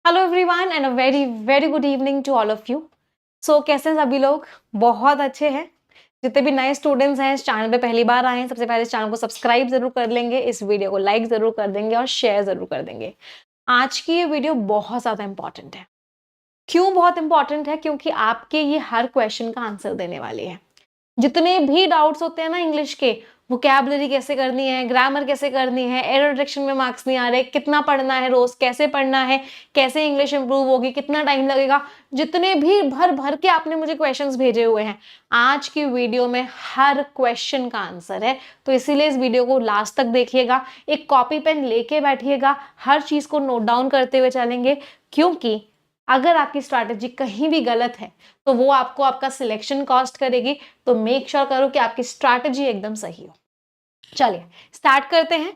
Hello everyone and a very very good evening to all of you. So कैसे हैं सभी लोग? बहुत अच्छे हैं। जितने भी नए स्टूडेंट्स हैं, इस चैनल पे पहली बार आए हैं, सबसे पहले इस चैनल को सब्सक्राइब जरूर कर लेंगे, इस वीडियो को लाइक जरूर कर देंगे और शेयर जरूर कर देंगे। आज की ये वीडियो बहुत ज्यादा इंपॉर्टेंट है। क्यों बहुत इंपॉर्टेंट है? क्योंकि आपके ये हर क्वेश्चन का आंसर देने वाली है। जितने भी डाउट्स होते हैं ना इंग्लिश के, वोकैबुलरी कैसे करनी है, ग्रामर कैसे करनी है, एरर डिटेक्शन में मार्क्स नहीं आ रहे, कितना पढ़ना है रोज, कैसे पढ़ना है, कैसे इंग्लिश इंप्रूव होगी, कितना टाइम लगेगा, जितने भी भर भर के आपने मुझे क्वेश्चंस भेजे हुए हैं, आज की वीडियो में हर क्वेश्चन का आंसर है। तो इसीलिए इस वीडियो को लास्ट तक देखिएगा, एक कॉपी पेन लेके बैठिएगा, हर चीज को नोट डाउन करते हुए चलेंगे। क्योंकि अगर आपकी स्ट्रैटेजी कहीं भी गलत है तो वो आपको आपका सिलेक्शन कॉस्ट करेगी। तो मेक श्योर करो कि आपकी स्ट्रैटेजी एकदम सही हो। चलिए स्टार्ट करते हैं।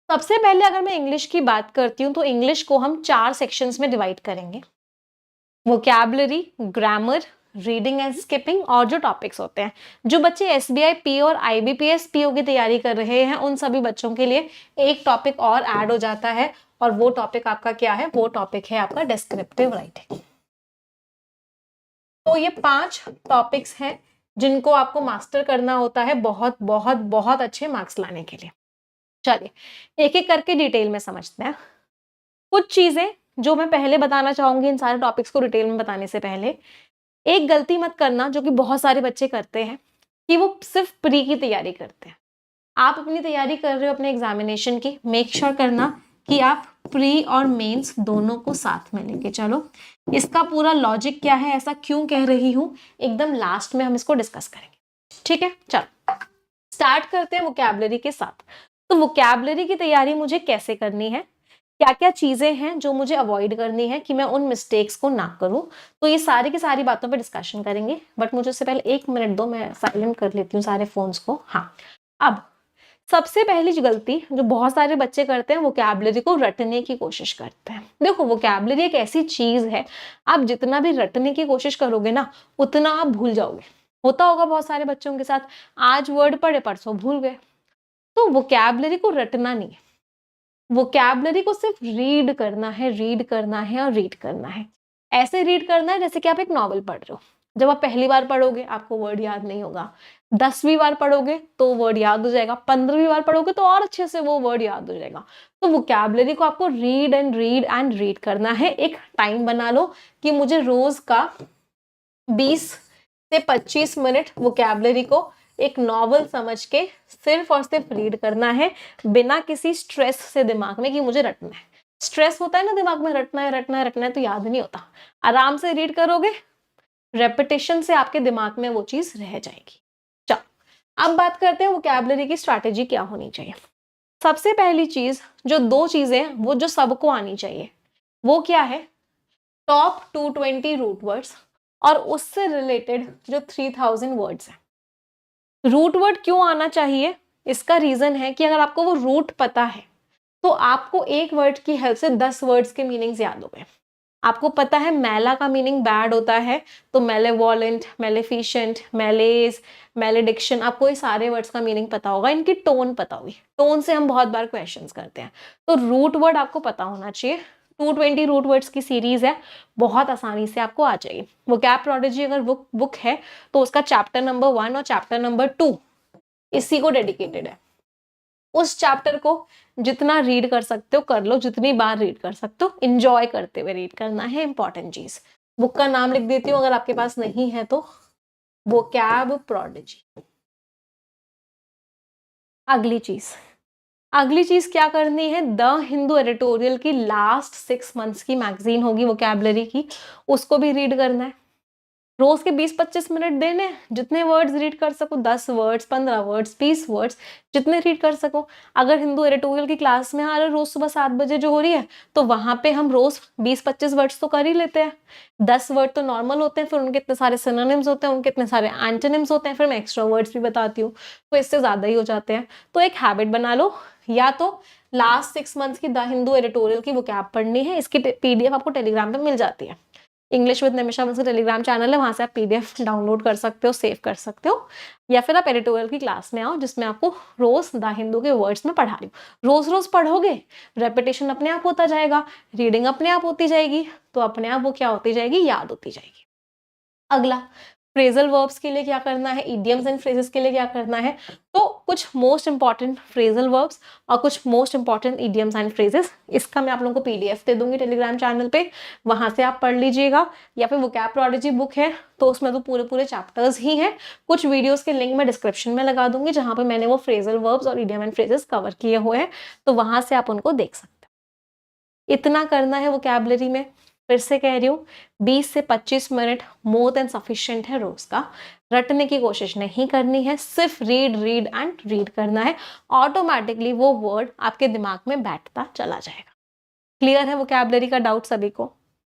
सबसे पहले अगर मैं इंग्लिश की बात करती हूँ तो इंग्लिश को हम 4 सेक्शंस में डिवाइड करेंगे। Vocabulary, grammar, reading and skipping और जो टॉपिक्स होते हैं। जो बच्चे एसबीआई पी और आईबीपीएस पीओ की तैयारी कर रहे हैं उन सभी बच्चों के लिए एक टॉपिक और ऐड हो जाता है, और वो टॉपिक आपका क्या है? वो टॉपिक है आपका डिस्क्रिप्टिव राइटिंग। तो ये 5 टॉपिक्स हैं जिनको आपको मास्टर करना होता है बहुत बहुत बहुत अच्छे मार्क्स लाने के लिए। चलिए एक एक करके डिटेल में समझते हैं। कुछ चीजें जो मैं पहले बताना चाहूंगी इन सारे टॉपिक्स को डिटेल में बताने से पहले, एक गलती मत करना जो कि बहुत सारे बच्चे करते हैं कि वो सिर्फ प्री की तैयारी करते हैं। आप अपनी तैयारी कर रहे हो अपने एग्जामिनेशन की, मेक श्योर करना कि आप प्री और मेंस दोनों को साथ में लेके चलो। इसका पूरा लॉजिक क्या है, ऐसा क्यों कह रही हूं, एकदम लास्ट में हम इसको डिस्कस करेंगे। ठीक है, चलो स्टार्ट करते हैं वोकैबुलरी के साथ। तो वोकैबुलरी की तैयारी मुझे कैसे करनी है, क्या क्या चीजें हैं जो मुझे अवॉइड करनी है कि मैं उन मिस्टेक्स को ना करूं, तो ये सारी की सारी बातों पे डिस्कशन करेंगे। बट मुझे उससे पहले 1 मिनट दो, मैं साइलेंट कर लेती हूँ सारे फोन्स को। हाँ, अब सबसे पहली गलती जो बहुत सारे बच्चे करते हैं, वोकैबुलरी को रटने की कोशिश करते हैं। देखो वोकैबुलरी एक ऐसी चीज है, आप जितना भी रटने की कोशिश करोगे ना उतना आप भूल जाओगे। होता होगा बहुत सारे बच्चों के साथ, आज वर्ड पढ़े परसों भूल गए। तो वोकैबुलरी को रटना नहीं है, वोकैबुलरी को सिर्फ रीड करना है, रीड करना है और रीड करना है। ऐसे रीड करना है जैसे कि आप एक नॉवल पढ़ रहे हो। जब आप पहली बार पढ़ोगे आपको वर्ड याद नहीं होगा, 10वीं बार पढ़ोगे तो वर्ड याद हो जाएगा, 15वीं बार पढ़ोगे तो और अच्छे से वो वर्ड याद हो जाएगा। तो वोकैबुलरी को आपको read and read and read करना है। एक टाइम बना लो कि मुझे रोज का 20 से 25 मिनट वोकैबुलरी को एक नॉवल समझ के सिर्फ और सिर्फ रीड करना है, बिना किसी स्ट्रेस से दिमाग में कि मुझे रटना है। स्ट्रेस होता है ना दिमाग में, रटना है रटना है रटना है, तो याद नहीं होता। आराम से रीड करोगे, रेपिटेशन से आपके दिमाग में वो चीज रह जाएगी। चलो अब बात करते हैं वोकैबुलरी की स्ट्रैटेजी क्या होनी चाहिए। सबसे पहली चीज, जो 2 चीजें वो जो सबको आनी चाहिए, वो क्या है? टॉप 220 रूट वर्ड्स और उससे रिलेटेड जो 3000 वर्ड्स हैं। रूट वर्ड क्यों आना चाहिए? इसका रीजन है कि अगर आपको वो रूट पता है तो आपको एक वर्ड की हेल्प से 10 वर्ड्स के मीनिंग्स याद हो गए। आपको पता है मैला का मीनिंग बैड होता है, तो मेलेवोलेंट, मेलेफिशेंट, मेलेज, मेलेडिक्शन, आपको ये सारे वर्ड्स का मीनिंग पता होगा, इनकी टोन पता होगी। टोन से हम बहुत बार क्वेश्चंस करते हैं, तो रूट वर्ड आपको पता होना चाहिए। 220 रूट वर्ड्स की सीरीज है, बहुत आसानी से आपको आ जाएगी। वोकैब प्रोडिजी अगर बुक है तो उसका चैप्टर नंबर 1 और चैप्टर नंबर 2 इसी को डेडिकेटेड है। उस चैप्टर को जितना रीड कर सकते हो कर लो, जितनी बार रीड कर सकते हो, इंजॉय करते हुए रीड करना है, इंपॉर्टेंट चीज। बुक का नाम लिख देती हूँ अगर आपके पास नहीं है तो, वोकैब प्रोडिजी। अगली चीज क्या करनी है? द हिंदू एडिटोरियल की लास्ट 6 मंथ्स की मैगजीन होगी वोकैबुलरी की, उसको भी रीड करना है। रोज के 20-25 मिनट देने, जितने वर्ड्स रीड कर सको, 10 वर्ड्स, 15 वर्ड्स, 20 वर्ड्स, जितने रीड कर सको। अगर हिंदू एडिटोरियल की क्लास में आ रहे रोज सुबह 7 बजे जो हो रही है, तो वहां पे हम रोज 20-25 वर्ड्स तो कर ही लेते हैं। 10 वर्ड तो नॉर्मल होते हैं, फिर उनके इतने सारे सिनोनिम्स होते हैं, उनके इतने सारे एंटोनिम्स होते हैं, फिर मैं एक्स्ट्रा वर्ड्स भी बताती हूँ, तो इससे ज्यादा ही हो जाते हैं। तो एक हैबिट बना लो, या तो लास्ट 6 मंथ्स की द हिंदू एडिटोरियल की वोकैब पढ़नी है, इसकी पीडीएफ आपको टेलीग्राम पे मिल जाती है। इंग्लिश विद निमिषा का टेलीग्राम चैनल है, वहाँ से आप पीडीएफ डाउनलोड कर सकते हो, सेव कर सकते हो, या फिर आप एडिटोरियल की क्लास में आओ जिसमें आपको रोज द हिंदू के वर्ड्स में पढ़ा रही हूँ। रोज रोज पढ़ोगे, रेपिटेशन अपने आप होता जाएगा, रीडिंग अपने आप होती जाएगी, तो अपने आप वो क्या होती जाएगी, याद होती जाएगी। अगला, फ्रेजल वर्ब्स के लिए क्या करना है, इडियम्स एंड फ्रेजेस के लिए क्या करना है, तो कुछ मोस्ट इंपॉर्टेंट फ्रेजल वर्ब्स और कुछ most important idioms and phrases, इसका मैं आप लोगों को पीडीएफ दे दूंगी टेलीग्राम चैनल पे, वहां से आप पढ़ लीजिएगा। या फिर वोकैब प्रोडिजी बुक है, तो उसमें तो पूरे पूरे चैप्टर्स ही हैं। कुछ वीडियोस के लिंक मैं डिस्क्रिप्शन में लगा दूंगी जहां पे मैंने वो फ्रेजल वर्ब्स और इडियम एंड फ्रेजेस कवर किए हुए हैं, तो वहां से आप उनको देख सकते हो। इतना करना है वोकैबुलरी में। फिर से कह रही हूँ, 20 से 25 मिनट मोर देन सफिशिएंट है रोज का। रटने की कोशिश नहीं करनी है, सिर्फ रीड रीड एंड रीड करना है, ऑटोमेटिकली वो वर्ड आपके दिमाग में बैठता चला जाएगा। क्लियर है वोकैबुलरी का डाउट सभी को?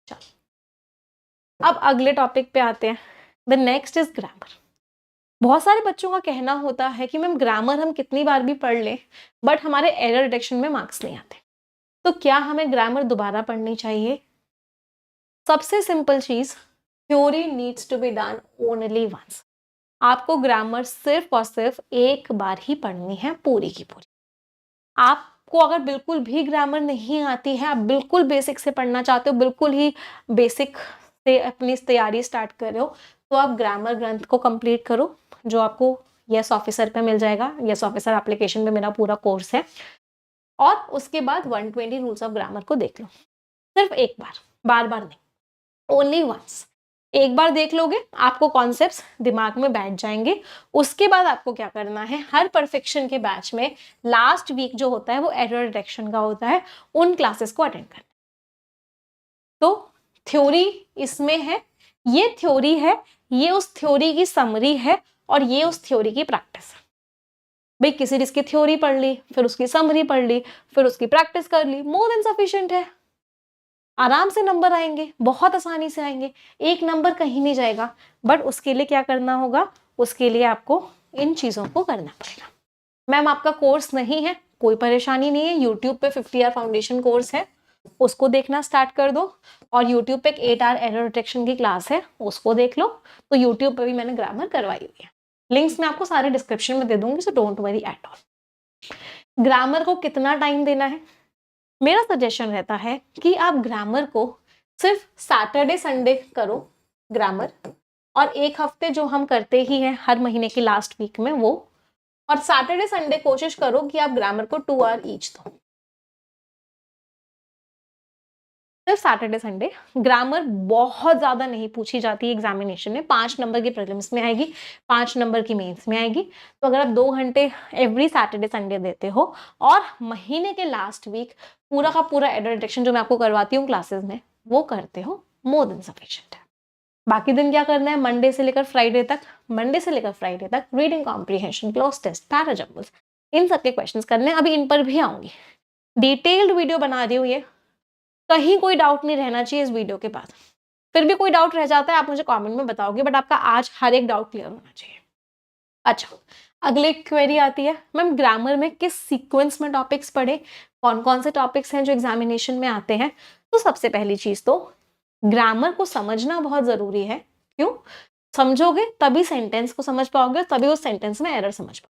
चलो अब अगले टॉपिक पे आते हैं। The next is grammar. बहुत सारे बच्चों का कहना होता है कि मैम ग्रामर हम कितनी बार भी पढ़ लें बट हमारे एरर डिटेक्शन में मार्क्स नहीं आते, तो क्या हमें ग्रामर दोबारा पढ़नी चाहिए? सबसे सिंपल चीज, theory needs to be done only once. आपको ग्रामर सिर्फ और सिर्फ एक बार ही पढ़नी है, पूरी की पूरी। आपको अगर बिल्कुल भी ग्रामर नहीं आती है, आप बिल्कुल बेसिक से पढ़ना चाहते हो, बिल्कुल ही बेसिक से अपनी तैयारी स्टार्ट कर रहे हो, तो आप ग्रामर ग्रंथ को कंप्लीट करो, जो आपको यस ऑफिसर पे मिल जाएगा। यस ऑफिसर एप्लीकेशन में मेरा पूरा कोर्स है। और उसके बाद 120 रूल्स ऑफ ग्रामर को देख लो, सिर्फ एक बार, बार बार नहीं, ओनली वंस। एक बार देख लोगे, आपको कॉन्सेप्ट्स दिमाग में बैठ जाएंगे। उसके बाद आपको क्या करना है, हर परफेक्शन के बैच में लास्ट वीक जो होता है वो एरर डिटेक्शन का होता है, उन क्लासेस को अटेंड करना। तो थ्योरी इसमें है, ये थ्योरी है, ये उस थ्योरी की समरी है, और ये उस थ्योरी की प्रैक्टिस है। भाई किसी चीज की थ्योरी पढ़ ली, फिर उसकी समरी पढ़ ली, फिर उसकी प्रैक्टिस कर ली, मोर देन सफिशिएंट है। आराम से नंबर आएंगे, बहुत आसानी से आएंगे, एक नंबर कहीं नहीं जाएगा। बट उसके लिए क्या करना होगा, उसके लिए आपको इन चीजों को करना पड़ेगा। मैम आपका कोर्स नहीं है, कोई परेशानी नहीं है, यूट्यूब पे 50 आवर फाउंडेशन कोर्स है, उसको देखना स्टार्ट कर दो। और यूट्यूब पे एक 8 आवर एरर डिटेक्शन की क्लास है, उसको देख लो। तो यूट्यूब पे भी मैंने ग्रामर करवाई हुई है, लिंक्स मैं आपको सारे डिस्क्रिप्शन में दे दूंगी, so don't worry at all. Grammar को कितना टाइम देना है? मेरा सजेशन रहता है कि आप ग्रामर को सिर्फ सैटरडे संडे करो ग्रामर, और एक हफ्ते जो हम करते ही हैं हर महीने के लास्ट वीक में वो, और सैटरडे संडे कोशिश करो कि आप ग्रामर को 2 आवर ईच दो, सिर्फ सैटरडे संडे। ग्रामर बहुत ज्यादा नहीं पूछी जाती एग्जामिनेशन में, 5 नंबर की प्रीलिम्स में आएगी, 5 नंबर की मेंस में आएगी। तो अगर आप 2 घंटे एवरी सैटरडे संडे देते हो और महीने के लास्ट वीक पूरा का पूरा एरर डिटेक्शन जो मैं आपको करवाती हूँ क्लासेस में वो करते हो, मोर देन सफिशिएंट है। बाकी दिन क्या करना है, मंडे से लेकर फ्राइडे तक reading comprehension, cloze test, parajumbles, इन सबके क्वेश्चंस करने हैं। अभी इन पर भी आऊंगी, डिटेल्ड वीडियो बना रही हूँ ये, कहीं कोई डाउट नहीं रहना चाहिए इस वीडियो के बाद। फिर भी कोई डाउट रह जाता है आप मुझे कमेंट में बताओगे, बट आपका आज हर एक डाउट क्लियर होना चाहिए। अच्छा, अगली क्वेरी आती है, मैम ग्रामर में किस सीक्वेंस में टॉपिक्स पढ़े, कौन कौन से टॉपिक्स हैं जो एग्जामिनेशन में आते हैं? तो सबसे पहली चीज तो ग्रामर को समझना बहुत जरूरी है। क्यों? समझोगे तभी सेंटेंस को समझ पाओगे, तभी उस सेंटेंस में एरर समझ पाओगे।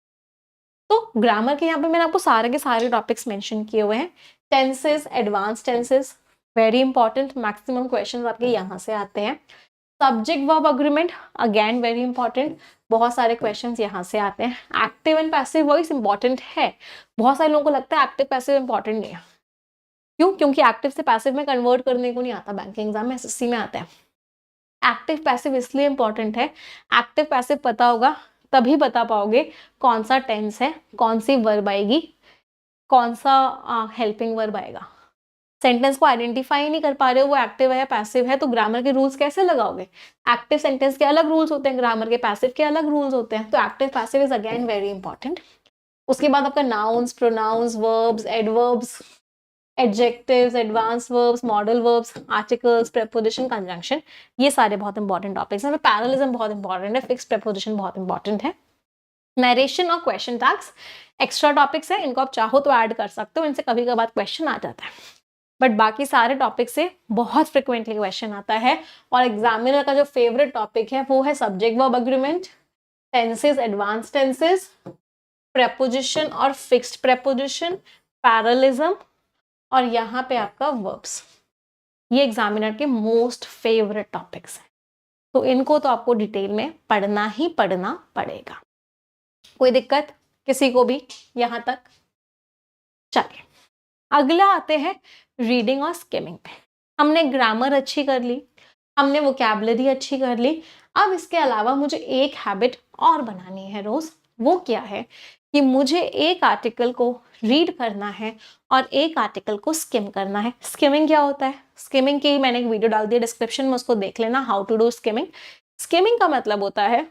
तो ग्रामर के यहाँ पे मैंने आपको सारे के सारे टॉपिक्स मेंशन किए हुए हैं। Tenses, advance tenses, very important, maximum questions आपके यहाँ से आते हैं। Subject verb agreement, again very important, बहुत सारे क्वेश्चंस यहाँ से आते हैं। Active and passive voice important है, बहुत सारे लोगों को लगता है एक्टिव पैसिव इंपॉर्टेंट नहीं है। क्यों? क्योंकि एक्टिव से पैसिव में कन्वर्ट करने को नहीं आता, बैंकिंग एग्जाम में एसएससी में आता है। एक्टिव पैसिव इसलिए इंपॉर्टेंट है, एक्टिव पैसिव पता होगा तभी बता पाओगे कौन सा टेंस है, कौन सी वर्ब आएगी, कौन सा हेल्पिंग वर्ब आएगा। सेंटेंस को आइडेंटिफाई नहीं कर पा रहे हो वो एक्टिव है या पैसिव है, तो ग्रामर के रूल्स कैसे लगाओगे? एक्टिव सेंटेंस के अलग रूल्स होते हैं, ग्रामर के पैसिव के अलग रूल्स होते हैं। तो active passive is again very important. उसके बाद आपका nouns, pronouns, verbs, adverbs, adjectives, advance verbs, modal verbs, articles, preposition, conjunction, ये सारे बहुत इंपॉर्टेंट टॉपिक्स हैं। पैरेललिज्म बहुत इंपॉर्टेंट है, फिक्स प्रेपोजिशन बहुत इंपॉर्टेंट है। नरेशन और क्वेश्चन टैग्स एक्स्ट्रा टॉपिक्स है, इनको आप चाहो तो ऐड कर सकते हो, इनसे कभी कभार क्वेश्चन आ जाता है। बट बाकी सारे टॉपिक से बहुत फ्रिक्वेंटली क्वेश्चन आता है। और एग्जामिनर का जो फेवरेट टॉपिक है वो है subject verb agreement, tenses, advance tenses, preposition और फिक्स्ड प्रेपोजिशन, पैरलिज्म, और यहाँ पे आपका वर्ब्स। ये एग्जामिनर के मोस्ट फेवरेट टॉपिक्स हैं, तो इनको तो आपको डिटेल में पढ़ना ही पढ़ना पड़ेगा। कोई दिक्कत किसी को भी यहाँ तक? चलिए अगला आते हैं रीडिंग और स्किमिंग पे। हमने ग्रामर अच्छी कर ली, हमने वोकैबुलरी अच्छी कर ली। अब इसके अलावा मुझे एक हैबिट और बनानी है रोज। वो क्या है कि मुझे एक आर्टिकल को रीड करना है और एक आर्टिकल को स्किम करना है। स्किमिंग क्या होता है? स्किमिंग की मैंने एक वीडियो डाल दी है डिस्क्रिप्शन में, उसको देख लेना, how to do skimming. Skimming का मतलब होता है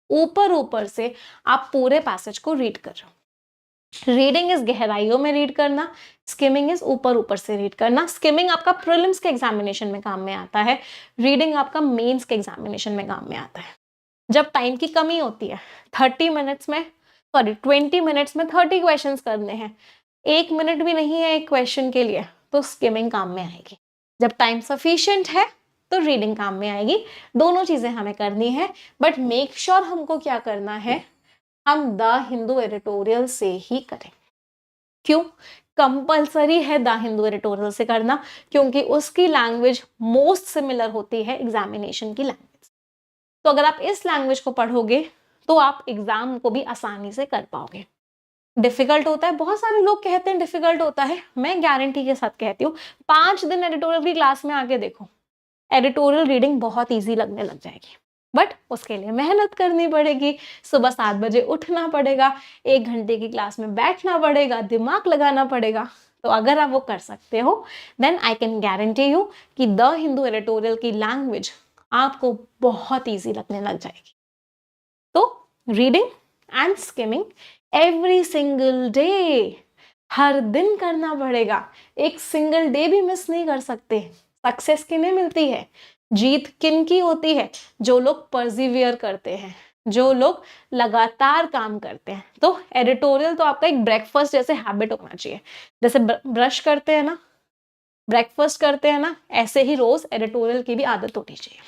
ऊपर ऊपर से आप पूरे पैसेज को रीड कर रहे हो। रीडिंग इज गहराइयों में रीड करना, स्किमिंग इज ऊपर ऊपर से रीड करना। स्किमिंग आपका प्रीलिम्स के एग्जामिनेशन में काम में आता है, रीडिंग आपका मेंस के एग्जामिनेशन में काम में आता है। जब टाइम की कमी होती है, 20 मिनट्स में 30 क्वेश्चंस करने हैं, 1 मिनट भी नहीं है एक क्वेश्चन के लिए, तो स्किमिंग काम में आएगी। जब टाइम सफिशिएंट है तो रीडिंग काम में आएगी। दोनों चीजें हमें करनी है, बट मेक श्योर हमको क्या करना है, हम द हिंदू एडिटोरियल से ही करें। क्यों कंपलसरी है द हिंदू एडिटोरियल से करना? क्योंकि उसकी लैंग्वेज मोस्ट सिमिलर होती है एग्जामिनेशन की लैंग्वेज। तो अगर आप इस लैंग्वेज को पढ़ोगे तो आप एग्जाम को भी आसानी से कर पाओगे। डिफिकल्ट होता है, बहुत सारे लोग कहते हैं डिफिकल्ट होता है, मैं गारंटी के साथ कहती हूँ 5 दिन एडिटोरियल की क्लास में आके देखो, एडिटोरियल रीडिंग बहुत ईजी लगने लग जाएगी। बट उसके लिए मेहनत करनी पड़ेगी, सुबह 7 बजे उठना पड़ेगा, 1 घंटे की क्लास में बैठना पड़ेगा, दिमाग लगाना पड़ेगा। तो अगर आप वो कर सकते हो then I can guarantee you कि द हिंदू एडिटोरियल की लैंग्वेज आपको बहुत ईजी लगने लग जाएगी। तो reading and skimming every single day, हर दिन करना पड़ेगा, एक सिंगल डे भी मिस नहीं कर सकते। सक्सेस किन्हें मिलती है, जीत किन की होती है? जो लोग परसिवियर करते हैं, जो लोग लगातार काम करते हैं। तो एडिटोरियल तो आपका एक ब्रेकफास्ट जैसे हैबिट होना चाहिए। जैसे ब्रश करते हैं ना, ब्रेकफास्ट करते हैं ना, ऐसे ही रोज एडिटोरियल की भी आदत होनी चाहिए।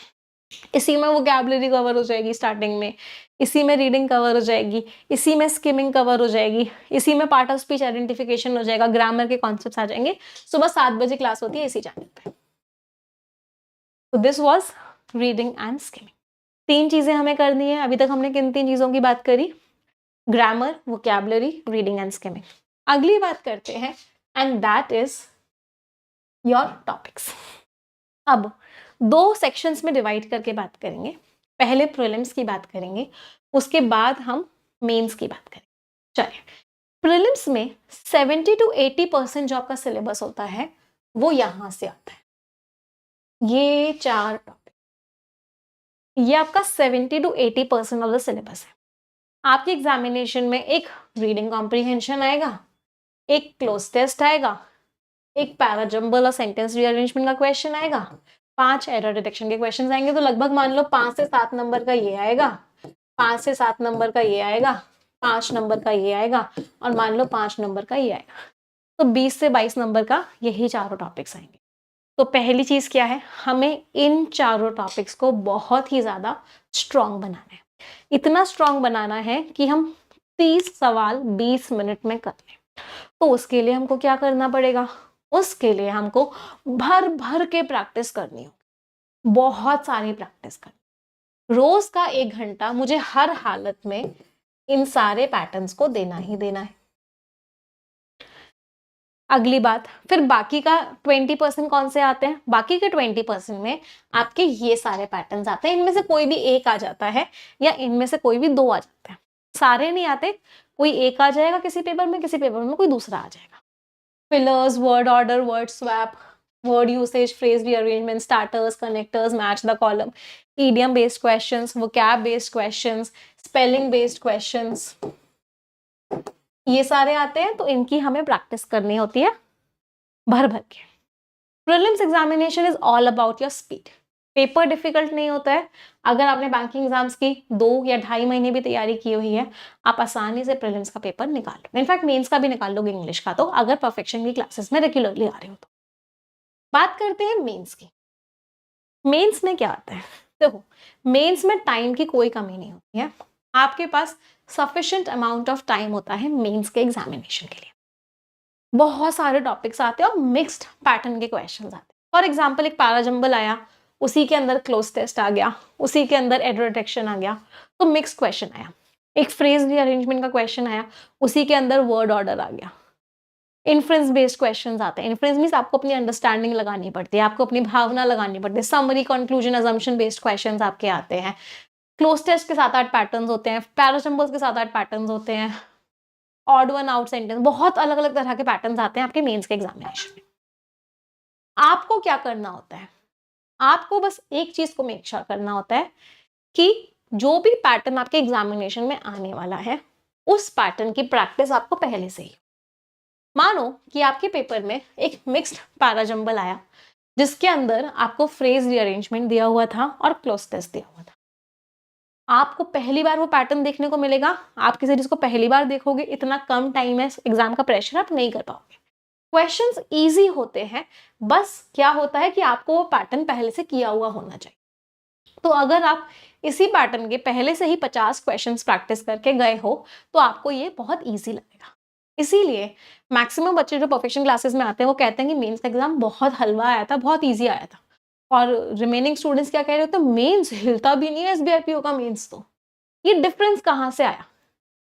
इसी में वोकैबुलरी कवर हो जाएगी स्टार्टिंग में, इसी में रीडिंग कवर हो जाएगी, इसी में स्किमिंग कवर हो जाएगी, इसी में पार्ट ऑफ स्पीच आइडेंटिफिकेशन हो जाएगा, ग्रामर के कॉन्सेप्ट्स आ जाएंगे। सुबह 7 बजे क्लास होती है इसी चैनल पे। तो this was reading and skimming. 3 चीजें हमें करनी है। अभी तक हमने किन 3 चीजों की बात करी? Grammar, vocabulary, reading and skimming. अगली बात करते हैं and that is your topics. अब 2 सेक्शंस में डिवाइड करके बात करेंगे। पहले प्रीलिम्स की बात करेंगे, उसके बाद हम मेंस की बात करेंगे। चलिए, प्रीलिम्स में 70 to 80% जो आपका सिलेबस होता है वो यहां से आता है। ये 4 टॉपिक, ये आपका 70 to 80% ऑफ द सिलेबस है। आपके एग्जामिनेशन में एक रीडिंग कॉम्प्रिहेंशन आएगा, एक क्लोज टेस्ट आएगा, एक पैराजंबल और सेंटेंस रीअरेंजमेंट का क्वेश्चन आएगा, 5 एरर डिटेक्शन के क्वेश्चन आएंगे। तो लगभग मान लो 5 से 7 नंबर का ये आएगा, 5 से 7 नंबर का ये आएगा, 5 नंबर का ये आएगा, और मान लो 5 नंबर का ये आएगा। तो 20 से 22 नंबर का यही चारों टॉपिक्स आएंगे। तो पहली चीज क्या है, हमें इन चारों टॉपिक्स को बहुत ही ज्यादा स्ट्रॉन्ग बनाना है। इतना स्ट्रॉन्ग बनाना है कि हम 30 सवाल 20 मिनट में कर लें। तो उसके लिए हमको क्या करना पड़ेगा? उसके लिए हमको भर भर के प्रैक्टिस करनी होगी, बहुत सारी प्रैक्टिस करनी। रोज का 1 घंटा मुझे हर हालत में इन सारे पैटर्न्स को देना ही देना है। अगली बात, फिर बाकी का 20% कौन से आते हैं? बाकी के 20% में आपके ये सारे पैटर्न्स आते हैं। इनमें से कोई भी एक आ जाता है या इनमें से कोई भी 2 आ जाते हैं, सारे नहीं आते। कोई एक आ जाएगा किसी पेपर में, किसी पेपर में कोई दूसरा आ जाएगा। Fillers, word order, word swap, word usage, phrase rearrangement, starters, connectors, match the column, idiom based questions, vocab based questions, spelling based questions, ये सारे आते हैं। तो इनकी हमें प्रैक्टिस करनी होती है भर भर के। Prelims examination is all about your speed. Paper difficult नहीं होता है। अगर आपने बैंकिंग एग्जाम्स की 2 या 2.5 महीने भी तैयारी की हुई है, आप आसानी से प्रीलिम्स का पेपर निकाल लो। इनफैक्ट मेंस का भी निकाल लोगे इंग्लिश का, तो अगर परफेक्शन की क्लासेस में रेगुलरली आ रहे हो तो। बात करते हैं मेंस की। मेंस में क्या आता है? देखो, मेंस में टाइम की कोई कमी नहीं होती है। आपके पास सफिशिएंट अमाउंट ऑफ टाइम होता है मेंस के एग्जामिनेशन के लिए। बहुत सारे टॉपिक्स आते हैं और मिक्स्ड पैटर्न के क्वेश्चंस आते हैं। फॉर एग्जांपल, एक पैराजंबल आया, उसी के अंदर क्लोज टेस्ट आ गया, उसी के अंदर एरर डिटेक्शन आ गया, तो मिक्स्ड क्वेश्चन आया। एक फ्रेज रीअरेंजमेंट का क्वेश्चन आया, उसी के अंदर वर्ड ऑर्डर आ गया। इन्फ्रेंस बेस्ड क्वेश्चंस आते हैं। इन्फ्रेंस मींस आपको अपनी अंडरस्टैंडिंग लगानी पड़ती है, आपको अपनी भावना लगानी पड़ती है। Summary, conclusion, assumption based questions आपके आते हैं। क्लोज टेस्ट के 7-8 पैटर्न्स होते हैं, पैराजंबल्स के 7-8 पैटर्न्स होते हैं, ऑड वन आउट सेंटेंस, बहुत अलग अलग तरह के पैटर्न्स आते हैं आपके मेंस के एग्जामिनेशन में। आपको क्या करना होता है? आपको बस एक चीज को मेक श्योर करना होता है कि जो भी पैटर्न आपके एग्जामिनेशन में आने वाला है, उस पैटर्न की प्रैक्टिस आपको पहले से ही। मानो कि आपके पेपर में एक मिक्स्ड पैराजंबल आया, जिसके अंदर आपको फ्रेज रीअरेंजमेंट दिया हुआ था और क्लोज टेस्ट दिया हुआ था। आपको पहली बार वो पैटर्न देखने को मिलेगा। आप किसी चीज को पहली बार देखोगे, इतना कम टाइम है, एग्जाम का प्रेशर आप नहीं कर पाओगे। क्वेश्चंस इजी होते हैं, बस क्या होता है कि आपको वो पैटर्न पहले से किया हुआ होना चाहिए। तो अगर आप इसी पैटर्न के पहले से ही 50 क्वेश्चंस प्रैक्टिस करके गए हो, तो आपको ये बहुत ईजी लगेगा। इसीलिए मैक्सिमम बच्चे जो परफेक्शन क्लासेस में आते हैं, वो कहते हैं कि मेंस का एग्जाम बहुत हलवा आया था, बहुत ईजी आया था। और रिमेनिंग स्टूडेंट्स क्या कह रहे होते हैं, मेंस हिलता भी नहीं है एसबीआईपीओ का मेंस। तो ये डिफरेंस कहाँ से आया?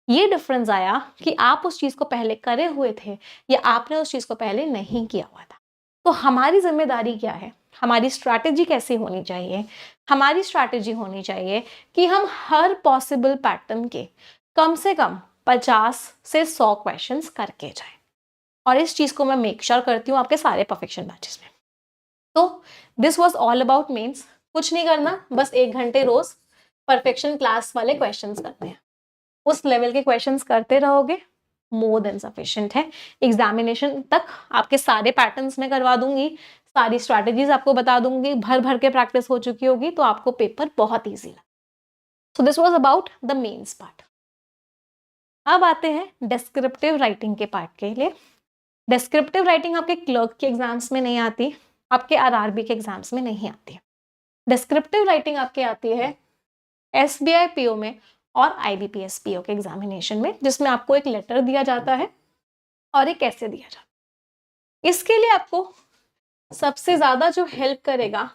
ये डिफरेंस आया कि आप उस चीज को पहले करे हुए थे या आपने उस चीज को पहले नहीं किया हुआ था। तो हमारी जिम्मेदारी क्या है? हमारी स्ट्रैटेजी कैसी होनी चाहिए? हमारी स्ट्रैटेजी होनी चाहिए कि हम हर पॉसिबल पैटर्न के कम से कम 50 से 100 क्वेश्चंस करके जाएं। और इस चीज को मैं मेक श्योर करती हूँ आपके सारे परफेक्शन बैचेस में। तो this was all about mains. कुछ नहीं करना, बस 1 घंटे रोज परफेक्शन क्लास वाले क्वेश्चंस करते हैं। उस लेवल के क्वेश्चंस करते रहोगे, मोर देन सफिशिएंट है। एग्जामिनेशन तक आपके सारे पैटर्न्स में करवा दूंगी, सारी स्ट्रैटेजीज आपको बता दूंगी, भर भर के प्रैक्टिस हो चुकी होगी, तो आपको पेपर बहुत ईजी लगे। So this was about the mains part. अब आते हैं डिस्क्रिप्टिव राइटिंग के पार्ट के लिए। डिस्क्रिप्टिव राइटिंग आपके क्लर्क के एग्जाम्स में नहीं आती, आपके आरआरबी के एग्जाम्स में नहीं आती। डिस्क्रिप्टिव राइटिंग आपके आती है एसबीआई पीओ में और आईबीपीएस पीओ के एग्जामिनेशन में, जिसमें आपको एक लेटर दिया जाता है और एक ऐसे दिया जाता है। इसके लिए आपको सबसे ज्यादा जो हेल्प करेगा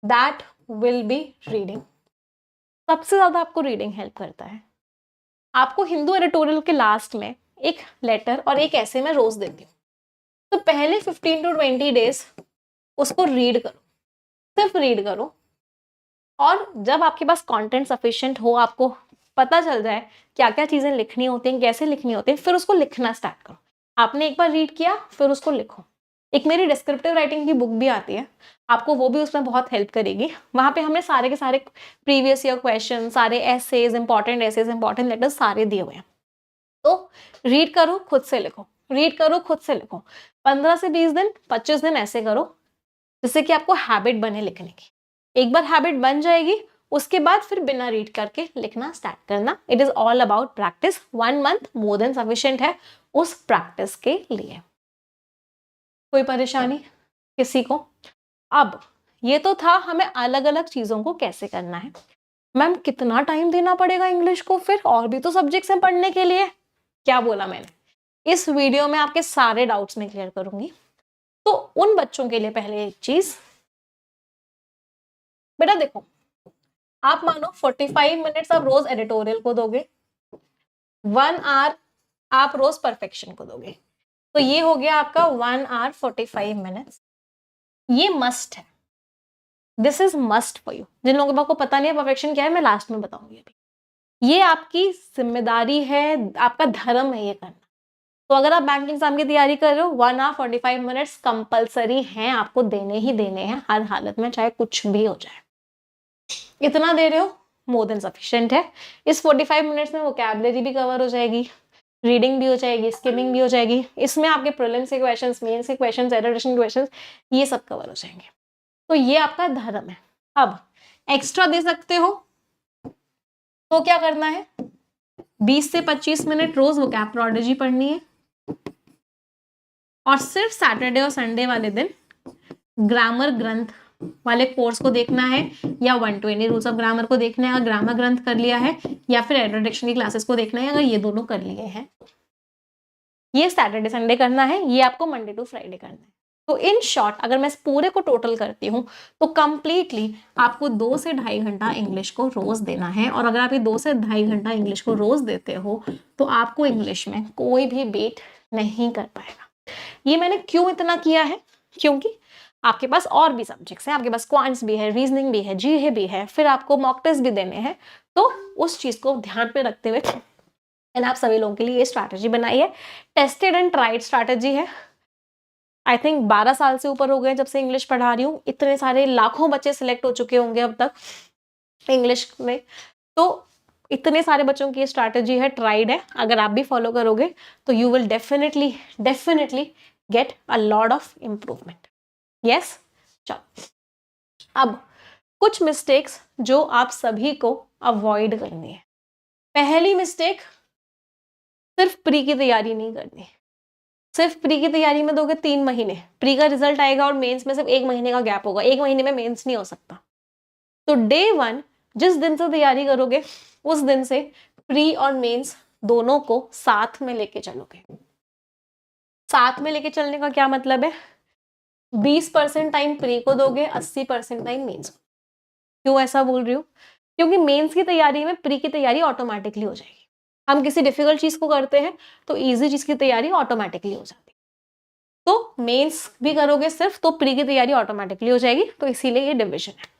दैट विल बी रीडिंग। सबसे ज्यादा आपको रीडिंग हेल्प करता है। आपको हिंदू एडिटोरियल के लास्ट में एक लेटर और एक ऐसे में रोज देती हूँ, तो पहले 15 to 20 डेज उसको रीड करो, सिर्फ रीड करो। और जब आपके पास कंटेंट सफिशिएंट हो, आपको पता चल जाए क्या क्या चीजें लिखनी होती हैं, कैसे लिखनी होती हैं, फिर उसको लिखना स्टार्ट करो। आपने एक बार रीड किया, फिर उसको लिखो। एक मेरी डिस्क्रिप्टिव राइटिंग की बुक भी आती है, आपको वो भी उसमें बहुत हेल्प करेगी। वहां पे हमने सारे के सारे प्रीवियस ईयर क्वेश्चन, सारे essays, important essays, important letters सारे दिए हुए हैं। तो रीड करो, खुद से लिखो, रीड करो, खुद से लिखो। 15 से 20 दिन, 25 दिन ऐसे करो, जिससे कि आपको हैबिट बने लिखने की। एक बार हैबिट बन जाएगी, उसके बाद फिर बिना रीड करके लिखना स्टार्ट करना। It is all about practice. 1 month more than sufficient है उस प्रैक्टिस के लिए। कोई परेशानी किसी को? अब ये तो था हमें अलग अलग चीजों को कैसे करना है। मैम कितना टाइम देना पड़ेगा इंग्लिश को, फिर और भी तो सब्जेक्ट्स हैं पढ़ने के लिए। क्या बोला मैंने? इस वीडियो में आपके सारे डाउट्स में क्लियर करूंगी। तो उन बच्चों के लिए पहले एक चीज, बेटा देखो, आप मानो 45 मिनट्स आप रोज एडिटोरियल को दोगे, 1 आवर आप रोज परफेक्शन को दोगे, तो ये हो गया आपका 1 आवर 45 मिनट्स। ये मस्ट है, this is must for you. जिन लोगों को पता नहीं है परफेक्शन क्या है, मैं लास्ट में बताऊंगी अभी। ये आपकी जिम्मेदारी है, आपका धर्म है ये करना। तो अगर आप बैंक एग्जाम की तैयारी कर रहे हो, 1 आवर 45 मिनट्स कंपलसरी हैं, आपको देने ही देने हैं हर हालत में, चाहे कुछ भी हो जाए। इतना दे रहे हो, मोर देन सफिशिएंट है। इस 45 मिनट्स में वोकैबुलरी भी कवर हो जाएगी, रीडिंग भी हो जाएगी, स्किमिंग भी हो जाएगी। इसमें आपके प्रीलिम्स के क्वेश्चंस, मेंस के क्वेश्चंस, एडिशन के क्वेश्चंस, ये सब कवर हो जाएंगे। तो ये आपका धर्म है। अब एक्स्ट्रा दे सकते हो तो क्या करना है, 20 से 25 मिनट रोज वोकैब प्रोडिजी पढ़नी है, और सिर्फ सैटरडे और संडे वाले दिन ग्रामर ग्रंथ वाले कोर्स को देखना है या 120 रूल्स ऑफ ग्रामर को देखना है अगर ग्रामर ग्रंथ कर लिया है, या फिर एडल्ट डिक्शनरी क्लासेस को देखना है अगर ये दोनों कर लिए हैं। ये सैटरडे संडे करना है, ये आपको मंडे टू फ्राइडे करना है। तो इन शॉर्ट अगर मैं इस पूरे को टोटल करती हूँ तो कंप्लीटली आपको 2 से 2.5 घंटा इंग्लिश को रोज देना है। और अगर आप ये 2 से 2.5 घंटा इंग्लिश को रोज देते हो तो आपको इंग्लिश में कोई भी बीट नहीं कर पाएगा। ये मैंने क्यों इतना किया है, क्योंकि आपके पास और भी सब्जेक्ट्स हैं, आपके पास क्वांट्स भी है, रीजनिंग भी है, जीके भी है, फिर आपको मॉक टेस्ट भी देने हैं। तो उस चीज को ध्यान पे रखते हुए आप सभी लोगों के लिए ये स्ट्रैटेजी बनाई है। टेस्टेड एंड ट्राइड स्ट्रैटेजी है। आई थिंक 12 साल से ऊपर हो गए जब से इंग्लिश पढ़ा रही हूँ, इतने सारे लाखों बच्चे सिलेक्ट हो चुके होंगे अब तक इंग्लिश में। तो इतने सारे बच्चों की ये स्ट्रैटेजी है, ट्राइड है। अगर आप भी फॉलो करोगे तो you will definitely get a lot of improvement. Yes, चलो अब कुछ मिस्टेक्स जो आप सभी को अवॉइड करनी है। पहली मिस्टेक, सिर्फ प्री की तैयारी नहीं करनी। सिर्फ प्री की तैयारी में दोगे 3 महीने, प्री का रिजल्ट आएगा और मेंस में सिर्फ 1 महीने का गैप होगा, 1 महीने में मेंस नहीं हो सकता। तो डे 1 जिस दिन से तैयारी करोगे उस दिन से प्री और मेंस दोनों को साथ में लेके चलोगे। साथ में लेके चलने का क्या मतलब है, 20% टाइम प्री को दोगे, 80% टाइम मेंस को। क्यों ऐसा बोल रही हूँ, क्योंकि मेंस की तैयारी में प्री की तैयारी ऑटोमेटिकली हो जाएगी। हम किसी डिफिकल्ट चीज को करते हैं तो इजी चीज की तैयारी ऑटोमेटिकली हो जाती है। तो मेंस भी करोगे सिर्फ तो प्री की तैयारी ऑटोमेटिकली हो जाएगी। तो इसीलिए ये डिविजन है।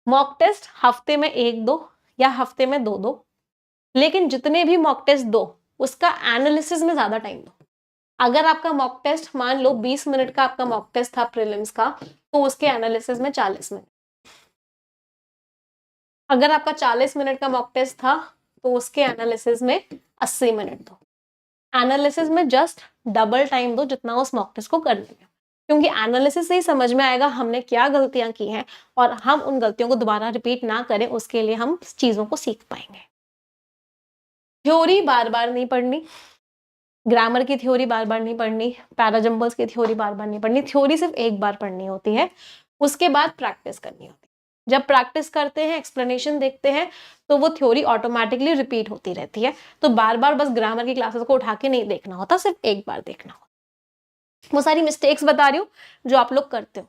मॉक टेस्ट हफ्ते में 1-2 या हफ्ते में 2-2, लेकिन जितने भी मॉक टेस्ट दो उसका एनालिसिस में ज्यादा टाइम दो। अगर आपका मॉक टेस्ट मान लो 20 मिनट का आपका मॉक टेस्ट था प्रीलिम्स का, तो उसके एनालिसिस में 40 मिनट। अगर आपका 40 मिनट का मॉक टेस्ट था तो उसके एनालिसिस में 80 मिनट दो। एनालिसिस में जस्ट डबल टाइम दो जितना उस मॉक टेस्ट को करने में, क्योंकि एनालिसिस से ही समझ में आएगा हमने क्या गलतियां की हैं और हम उन गलतियों को दोबारा रिपीट ना करें, उसके लिए हम चीजों को सीख पाएंगे। थ्योरी बार बार नहीं पढ़नी, ग्रामर की थ्योरी बार बार नहीं पढ़नी, पैराजम्बल्स की थ्योरी बार बार नहीं पढ़नी। थ्योरी सिर्फ एक बार पढ़नी होती है, उसके बाद प्रैक्टिस करनी होती है। जब प्रैक्टिस करते हैं, एक्सप्लेनेशन देखते हैं, तो वो थ्योरी ऑटोमेटिकली रिपीट होती रहती है। तो बार बार बस ग्रामर की क्लासेस को उठा के नहीं देखना होता, सिर्फ एक बार देखना होता। वो सारी मिस्टेक्स बता रही हूँ जो आप लोग करते हो।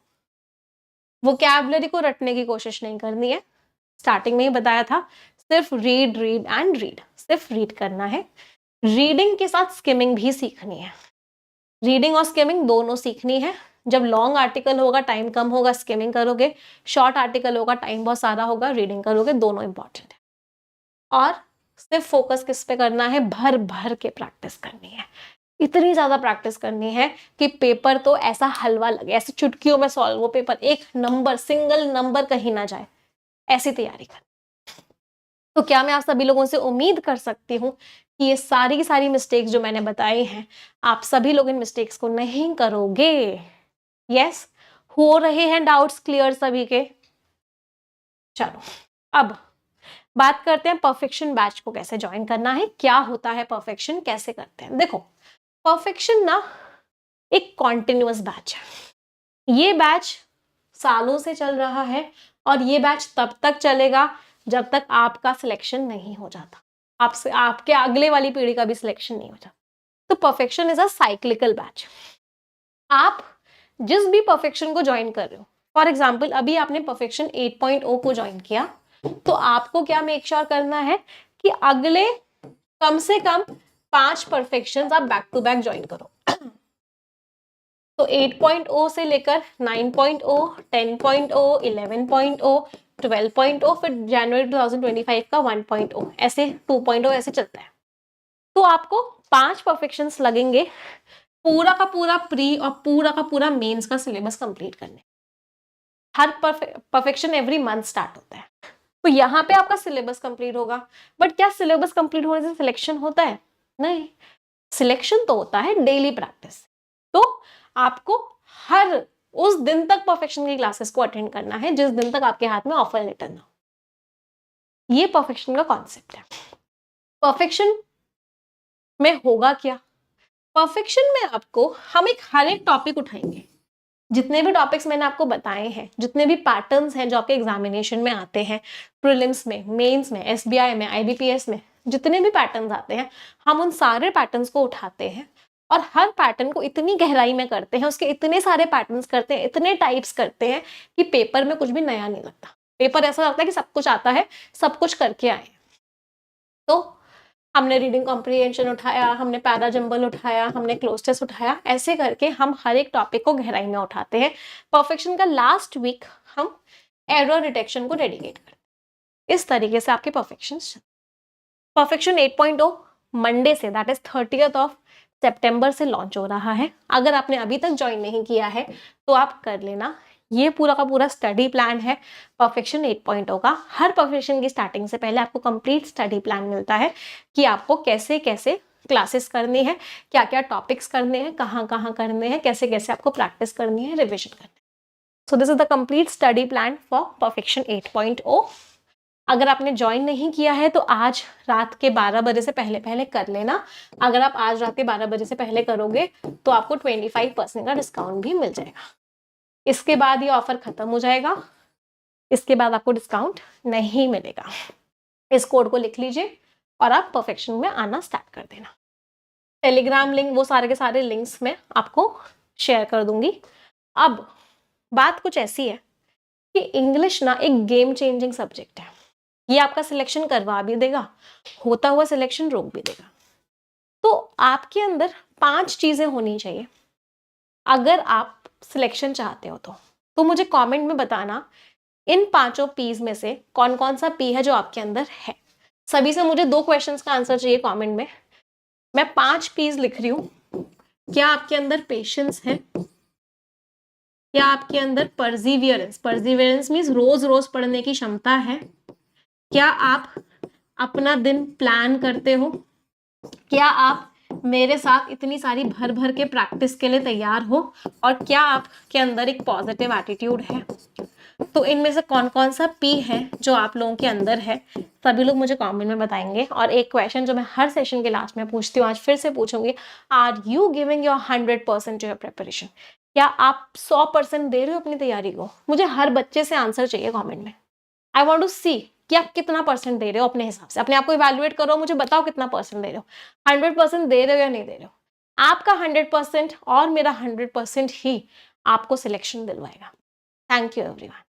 वोकैबुलरी को रटने की कोशिश नहीं करनी है, स्टार्टिंग में ही बताया था। सिर्फ रीड रीड एंड रीड, सिर्फ रीड करना है। रीडिंग के साथ स्किमिंग भी सीखनी है। रीडिंग और स्किमिंग दोनों सीखनी है। जब लॉन्ग आर्टिकल होगा टाइम कम होगा, स्किमिंग करोगे। शॉर्ट आर्टिकल होगा टाइम बहुत सारा होगा, रीडिंग करोगे। दोनों इंपॉर्टेंट है। और सिर्फ फोकस किस पे करना है, भर भर के प्रैक्टिस करनी है। इतनी ज्यादा प्रैक्टिस करनी है कि पेपर तो ऐसा हलवा लगे, ऐसे चुटकियों में सॉल्व हो पेपर, एक नंबर सिंगल नंबर कहीं ना जाए, ऐसी तैयारी कर। तो क्या मैं आप सभी लोगों से उम्मीद कर सकती हूँ कि ये सारी की सारी मिस्टेक्स जो मैंने बताई हैं, आप सभी लोग इन मिस्टेक्स को नहीं करोगे। यस, हो रहे हैं डाउट्स क्लियर सभी के। चलो अब बात करते हैं परफेक्शन बैच को कैसे ज्वाइन करना है, क्या होता है परफेक्शन, कैसे करते हैं। देखो, परफेक्शन ना एक कॉन्टिन्यूअस बैच है। ये बैच सालों से चल रहा है और ये बैच तब तक चलेगा जब तक आपका सिलेक्शन नहीं हो जाता, आपसे आपके अगले वाली पीढ़ी का भी सिलेक्शन नहीं हो जाता। तो perfection is a cyclical batch. आप जिस भी परफेक्शन को ज्वाइन कर रहे हो, फॉर एग्जाम्पल अभी आपने परफेक्शन 8.0 को ज्वाइन किया, तो आपको क्या मेक श्योर करना है कि अगले कम से कम 5 परफेक्शन आप बैक टू बैक ज्वाइन करो। तो 8.0 से लेकर 9.0, 10.0, 11.0, 12.0, फिर जनवरी 2025 का 1.0, ऐसे 2.0 ऐसे चलता है। तो आपको 5 परफेक्शंस लगेंगे पूरा का पूरा प्री और पूरा का पूरा मेंस का सिलेबस कंप्लीट करने। हर परफेक्शन एवरी मंथ स्टार्ट होता है। तो यहाँ पे आपका सिलेबस कंप्लीट होगा। बट क्या सिलेबस कंप्लीट होने से सिलेक्शन होता है? नहीं, सिलेक्शन तो होता है डेली प्रैक्टिस। तो आपको हर उस दिन तक परफेक्शन की क्लासेस को अटेंड करना है जिस दिन तक आपके हाथ में ऑफर लेटर ना हो। ये परफेक्शन का कॉन्सेप्ट है। परफेक्शन में होगा क्या? परफेक्शन में आपको हम हर एक टॉपिक उठाएंगे। जितने भी टॉपिक्स मैंने आपको बताए हैं, जितने भी पैटर्न्स हैं जो आपके एग्जामिनेशन में आते हैं, प्रीलिम्स में, मेंस में, एसबीआई में, आईबीपीएस में, जितने भी पैटर्न्स आते हैं, हम उन सारे पैटर्न्स को उठाते हैं और हर पैटर्न को इतनी गहराई में करते हैं, उसके इतने सारे पैटर्न्स करते हैं, इतने टाइप्स करते हैं कि पेपर में कुछ भी नया नहीं लगता। पेपर ऐसा लगता है कि सब कुछ आता है, सब कुछ करके आए। तो हमने रीडिंग कॉम्प्रिहेंशन उठाया, हमने पैरा जंबल उठाया, हमने क्लोज टेस्ट उठाया, ऐसे करके हम हर एक टॉपिक को गहराई में उठाते हैं। परफेक्शन का लास्ट वीक हम एरर डिटेक्शन को डेडिकेट करते हैं। इस तरीके से आपके परफेक्शन 8.0 मंडे से, दैट इज 30th ऑफ सितंबर से लॉन्च हो रहा है। अगर आपने अभी तक ज्वाइन नहीं किया है तो आप कर लेना। ये पूरा का पूरा स्टडी प्लान है परफेक्शन 8.0 का। हर परफेक्शन की स्टार्टिंग से पहले आपको कंप्लीट स्टडी प्लान मिलता है कि आपको कैसे कैसे क्लासेस करनी है, क्या क्या टॉपिक्स करने हैं, कहाँ कहाँ करने हैं, कैसे कैसे आपको प्रैक्टिस करनी है, रिविजन करनी है। So this is the complete study plan for perfection 8.0। अगर आपने ज्वाइन नहीं किया है तो आज रात के 12 बजे से पहले पहले कर लेना। अगर आप आज रात के 12 बजे से पहले करोगे तो आपको 25% का डिस्काउंट भी मिल जाएगा। इसके बाद ये ऑफर खत्म हो जाएगा, इसके बाद आपको डिस्काउंट नहीं मिलेगा। इस कोड को लिख लीजिए और आप परफेक्शन में आना स्टार्ट कर देना। टेलीग्राम लिंक, वो सारे के सारे लिंक्स मैं आपको शेयर कर दूंगी। अब बात कुछ ऐसी है कि इंग्लिश ना एक गेम चेंजिंग सब्जेक्ट है। ये आपका सिलेक्शन करवा भी देगा, होता हुआ सिलेक्शन रोक भी देगा। तो आपके अंदर 5 चीजें होनी चाहिए अगर आप सिलेक्शन चाहते हो तो मुझे कमेंट में बताना इन 5 पीज में से कौन कौन सा पी है जो आपके अंदर है। सभी से मुझे 2 क्वेश्चंस का आंसर चाहिए कमेंट में। मैं 5 पीज लिख रही हूं। क्या आपके अंदर पेशेंस है? क्या आपके अंदर परसिवियरेंस मीन्स रोज रोज पढ़ने की क्षमता है? क्या आप अपना दिन प्लान करते हो? क्या आप मेरे साथ इतनी सारी भर भर के प्रैक्टिस के लिए तैयार हो? और क्या आपके अंदर एक पॉजिटिव एटीट्यूड है? तो इनमें से कौन कौन सा पी है जो आप लोगों के अंदर है, सभी लोग मुझे कमेंट में बताएंगे। और एक क्वेश्चन जो मैं हर सेशन के लास्ट में पूछती हूँ, आज फिर से पूछूंगी, are you giving your 100% to your preparation? क्या आप 100% दे रहे हो अपनी तैयारी को? मुझे हर बच्चे से आंसर चाहिए कमेंट में। आई वॉन्ट टू सी कि आप कितना परसेंट दे रहे हो अपने हिसाब से। अपने आप को इवैल्यूएट करो, मुझे बताओ कितना परसेंट दे रहे हो, 100% दे रहे हो या नहीं दे रहे हो। आपका 100% और मेरा 100% ही आपको सिलेक्शन दिलवाएगा। Thank you everyone.